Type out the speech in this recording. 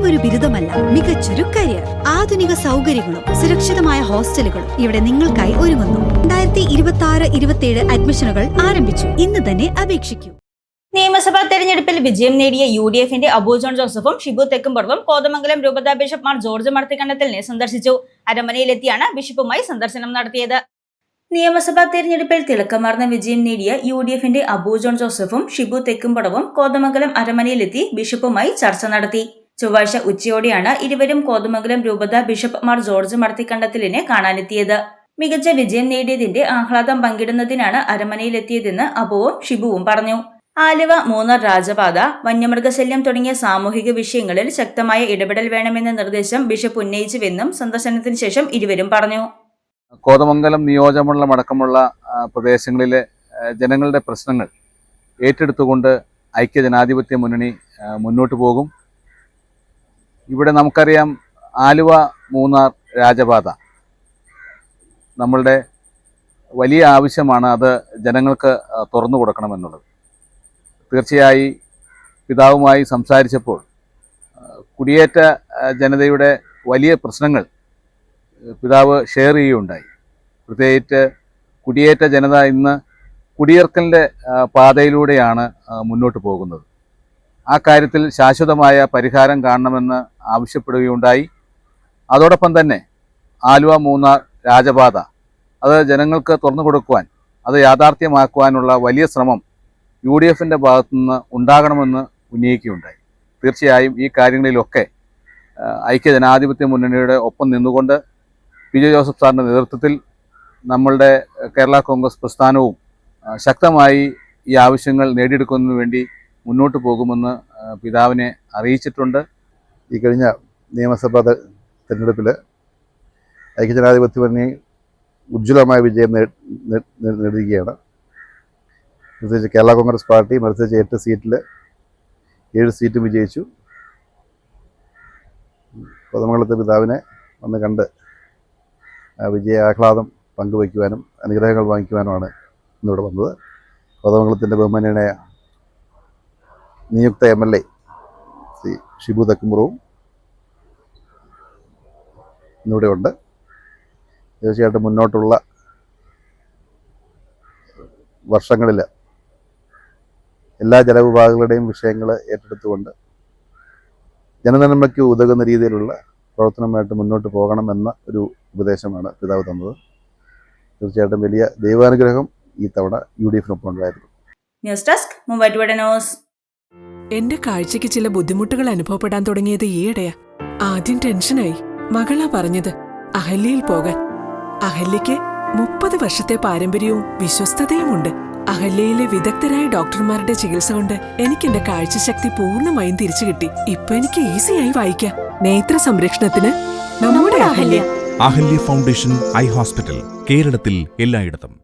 വെറുമൊരു ബിരുദമല്ല, മികച്ചൊരു കരിയർ. ആധുനിക സൗകര്യങ്ങളും സുരക്ഷിതമായ ഹോസ്റ്റലുകളും ഇവിടെ നിങ്ങൾക്കായി ഒരുങ്ങുന്നു. 2026-27 അഡ്മിഷനുകൾ ആരംഭിച്ചു. ഇന്ന് തന്നെ അപേക്ഷിക്കൂ. നിയമസഭാ തെരഞ്ഞെടുപ്പിൽ വിജയം നേടിയ UDFന്റെ അബു ജോൺ ജോസഫും ഷിബു തെക്കുംപുറവും കോതമംഗലം രൂപതാ ബിഷപ്പ് മാർ ജോർജ് മർത്തിക്കണ്ടത്തിലിനെ സന്ദർശിച്ചു. അരമനയിലെത്തിയാണ് ബിഷപ്പുമായി സന്ദർശനം നടത്തിയത്. നിയമസഭാ തെരഞ്ഞെടുപ്പിൽ തിളക്കമാർന്ന വിജയം നേടിയ UDFന്റെ അബു ജോൺ ജോസഫും ഷിബു തെക്കുംപുറവും കോതമംഗലം അരമനയിലെത്തി ബിഷപ്പുമായി ചർച്ച നടത്തി. ചൊവ്വാഴ്ച ഉച്ചയോടെയാണ് ഇരുവരും കോതമംഗലം രൂപതാ ബിഷപ്പ് മാർ ജോർജ് മർത്തിക്കണ്ടത്തിലിനെ കാണാനെത്തിയത്. മികച്ച വിജയം നേടിയതിന്റെ ആഹ്ലാദം പങ്കിടുന്നതിനാണ് അരമനയിലെത്തിയതെന്ന് അബുവും ഷിബുവും പറഞ്ഞു. ആലുവ മൂന്നാർ രാജപാത, വന്യമൃഗശല്യം തുടങ്ങിയ സാമൂഹിക വിഷയങ്ങളിൽ ശക്തമായ ഇടപെടൽ വേണമെന്ന നിർദ്ദേശം ബിഷപ്പ് ഉന്നയിച്ചുവെന്നും സന്ദർശനത്തിന് ശേഷം ഇരുവരും പറഞ്ഞു. കോതമംഗലം നിയോജകമണ്ഡലം അടക്കമുള്ള പ്രദേശങ്ങളിലെ ജനങ്ങളുടെ പ്രശ്നങ്ങൾ ഏറ്റെടുത്തുകൊണ്ട് ഐക്യജനാധിപത്യ മുന്നണി മുന്നോട്ട് പോകും. ഇവിടെ നമുക്കറിയാം, ആലുവ മൂന്നാർ രാജപാത നമ്മളുടെ വലിയ ആവശ്യമാണ്. അത് ജനങ്ങൾക്ക് തുറന്നു കൊടുക്കണമെന്നുള്ളത്. തീർച്ചയായി പിതാവുമായി സംസാരിച്ചപ്പോൾ കുടിയേറ്റ ജനതയുടെ വലിയ പ്രശ്നങ്ങൾ പിതാവ് ഷെയർ ചെയ്യുകയുണ്ടായി. പ്രത്യേകിച്ച് കുടിയേറ്റ ജനത ഇന്ന് കുടിയേർക്കലിൻ്റെ പാതയിലൂടെയാണ് മുന്നോട്ട് പോകുന്നത്. ആ കാര്യത്തിൽ ശാശ്വതമായ പരിഹാരം കാണണമെന്ന് ആവശ്യപ്പെടുകയുണ്ടായി. അതോടൊപ്പം തന്നെ ആലുവ മൂന്നാർ രാജപാത അത് ജനങ്ങൾക്ക് തുറന്നു കൊടുക്കുവാൻ, അത് യാഥാർത്ഥ്യമാക്കുവാനുള്ള വലിയ ശ്രമം UDFന്റെ ഭാഗത്തുനിന്ന് ഉണ്ടാകണമെന്ന് ഉന്നയിക്കുകയുണ്ടായി. തീർച്ചയായും ഈ കാര്യങ്ങളിലൊക്കെ ഐക്യജനാധിപത്യ മുന്നണിയുടെ ഒപ്പം നിന്നുകൊണ്ട് PJ ജോസഫ് സാറിൻ്റെ നേതൃത്വത്തിൽ നമ്മളുടെ കേരള കോൺഗ്രസ് പ്രസ്ഥാനവും ശക്തമായി ഈ ആവശ്യങ്ങൾ നേടിയെടുക്കുന്നതിന് വേണ്ടി മുന്നോട്ട് പോകുമെന്ന് പിതാവിനെ അറിയിച്ചിട്ടുണ്ട്. ഈ കഴിഞ്ഞ നിയമസഭാ തെരഞ്ഞെടുപ്പിൽ ഐക്യജനാധിപത്യ മുന്നണി ഉജ്ജ്വലമായ വിജയം നേടുകയാണ്. പ്രത്യേകിച്ച് കേരള കോൺഗ്രസ് പാർട്ടി മത്സരിച്ച 8 സീറ്റിൽ 7 സീറ്റും വിജയിച്ചു. കോതമംഗലത്തെ പിതാവിനെ വന്ന് കണ്ട് വിജയാഹ്ലാദം പങ്കുവയ്ക്കുവാനും അനുഗ്രഹങ്ങൾ വാങ്ങിക്കുവാനുമാണ് ഇന്നിവിടെ വന്നത്. കോതമംഗലത്തിൻ്റെ ബഹുമാന്യനായ നിയുക്ത MLA ശ്രീ ഷിബു തെക്കുംപുറവും ഇന്നിവിടെ ഉണ്ട്. തീർച്ചയായിട്ടും മുന്നോട്ടുള്ള വർഷങ്ങളിൽ എല്ലാ ജനവിഭാഗങ്ങളുടെയും വിഷയങ്ങൾ ഏറ്റെടുത്തുകൊണ്ട് ജനനന്മയ്ക്ക് ഉതകുന്ന രീതിയിലുള്ള പ്രവർത്തനമായിട്ട് മുന്നോട്ട് പോകണമെന്ന ഒരു ഉപദേശമാണ് പിതാവ് തന്നത്. തീർച്ചയായിട്ടും വലിയ ദൈവാനുഗ്രഹം ഈ തവണ UDFനൊപ്പം ഉണ്ടായിരുന്നു. News desk Muvattupuzha news. എന്റെ കാഴ്ചയ്ക്ക് ചില ബുദ്ധിമുട്ടുകൾ അനുഭവപ്പെടാൻ തുടങ്ങിയത് ഈയിടെയാ. ആദ്യം ടെൻഷനായി. മകളാ പറഞ്ഞത് അഹല്യയിൽ പോകാൻ. അഹല്യയ്ക്ക് 30 വർഷത്തെ പാരമ്പര്യവും വിശ്വസ്തതയുമുണ്ട്. അഹല്യയിലെ വിദഗ്ധരായ ഡോക്ടർമാരുടെ ചികിത്സ കൊണ്ട് എനിക്ക് എന്റെ കാഴ്ചശക്തി പൂർണ്ണമായും തിരിച്ചു കിട്ടി. ഇപ്പൊ എനിക്ക് ഈസിയായി വായിക്കാം. നേത്ര സംരക്ഷണത്തിന് നമ്മുടെ Ahalya. Ahalya foundation eye hospital, കേരളത്തിൽ എല്ലായിടത്തും.